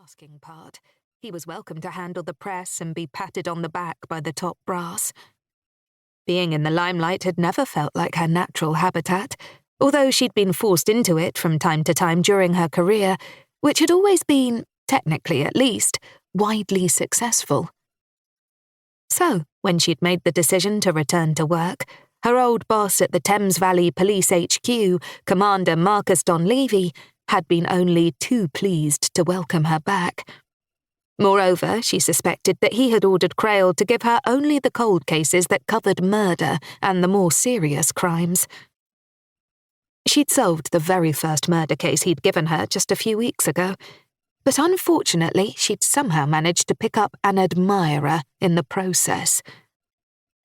masking part. He was welcome to handle the press and be patted on the back by the top brass. Being in the limelight had never felt like her natural habitat, although she'd been forced into it from time to time during her career, which had always been, technically at least, widely successful. So, when she'd made the decision to return to work, her old boss at the Thames Valley Police HQ, Commander Marcus Donlevy, had been only too pleased to welcome her back. Moreover, she suspected that he had ordered Crail to give her only the cold cases that covered murder and the more serious crimes. She'd solved the very first murder case he'd given her just a few weeks ago, but unfortunately she'd somehow managed to pick up an admirer in the process.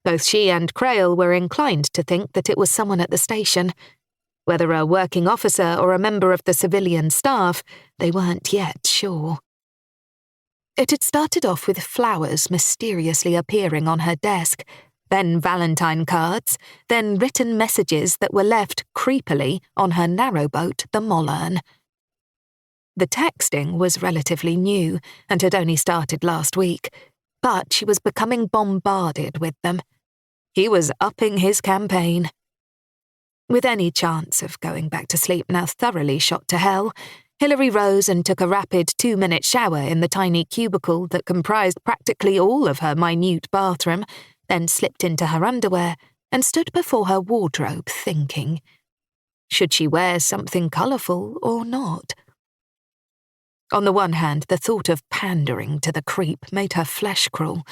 Both she and Crail were inclined to think that it was someone at the station. Whether a working officer or a member of the civilian staff, they weren't yet sure. It had started off with flowers mysteriously appearing on her desk, then Valentine cards, then written messages that were left creepily on her narrowboat, the Mollern. The texting was relatively new and had only started last week, but she was becoming bombarded with them. He was upping his campaign. With any chance of going back to sleep now thoroughly shot to hell, Hillary rose and took a rapid 2-minute shower in the tiny cubicle that comprised practically all of her minute bathroom, then slipped into her underwear and stood before her wardrobe thinking. Should she wear something colourful or not? On the one hand, the thought of pandering to the creep made her flesh crawl.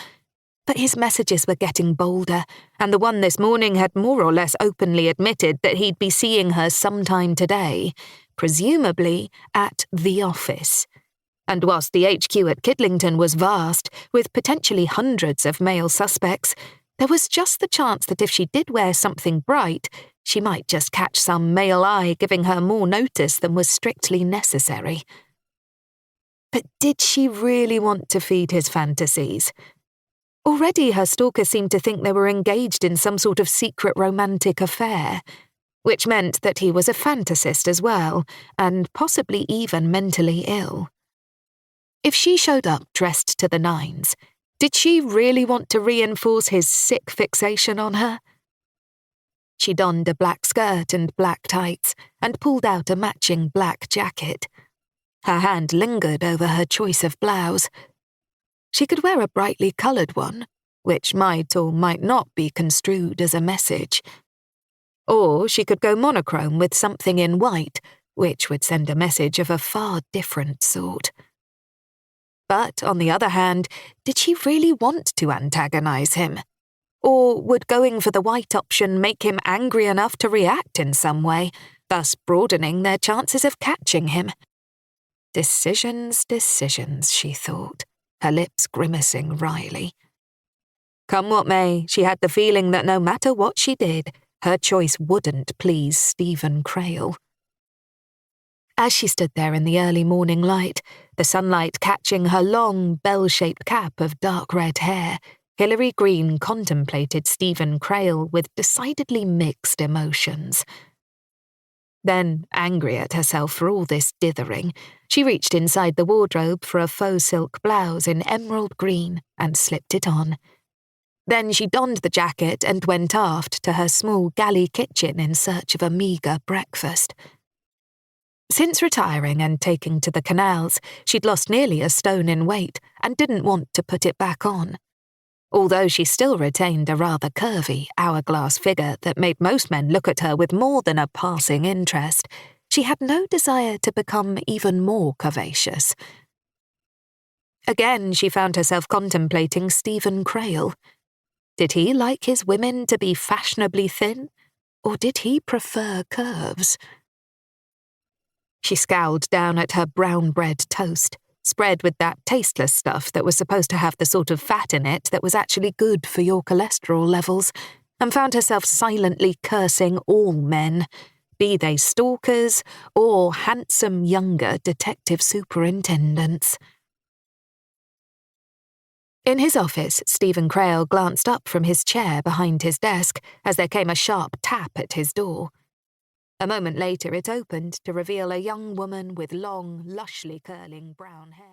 But his messages were getting bolder, and the one this morning had more or less openly admitted that he'd be seeing her sometime today, presumably at the office. And whilst the HQ at Kidlington was vast, with potentially hundreds of male suspects, there was just the chance that if she did wear something bright, she might just catch some male eye giving her more notice than was strictly necessary. But did she really want to feed his fantasies? Already her stalker seemed to think they were engaged in some sort of secret romantic affair, which meant that he was a fantasist as well, and possibly even mentally ill. If she showed up dressed to the nines, did she really want to reinforce his sick fixation on her? She donned a black skirt and black tights, and pulled out a matching black jacket. Her hand lingered over her choice of blouse. She could wear a brightly coloured one, which might or might not be construed as a message. Or she could go monochrome with something in white, which would send a message of a far different sort. But, on the other hand, did she really want to antagonise him? Or would going for the white option make him angry enough to react in some way, thus broadening their chances of catching him? Decisions, she thought, her lips grimacing wryly. Come what may, she had the feeling that no matter what she did, her choice wouldn't please Stephen Crail. As she stood there in the early morning light, the sunlight catching her long, bell-shaped cap of dark red hair, Hillary Greene contemplated Stephen Crail with decidedly mixed emotions. Then, angry at herself for all this dithering, she reached inside the wardrobe for a faux silk blouse in emerald green and slipped it on. Then she donned the jacket and went aft to her small galley kitchen in search of a meagre breakfast. Since retiring and taking to the canals, she'd lost nearly a stone in weight and didn't want to put it back on. Although she still retained a rather curvy, hourglass figure that made most men look at her with more than a passing interest, she had no desire to become even more curvaceous. Again, she found herself contemplating Stephen Crail. Did he like his women to be fashionably thin, or did he prefer curves? She scowled down at her brown bread toast, spread with that tasteless stuff that was supposed to have the sort of fat in it that was actually good for your cholesterol levels, and found herself silently cursing all men, be they stalkers or handsome younger detective superintendents. In his office, Stephen Crail glanced up from his chair behind his desk as there came a sharp tap at his door. A moment later it opened to reveal a young woman with long, lushly curling brown hair.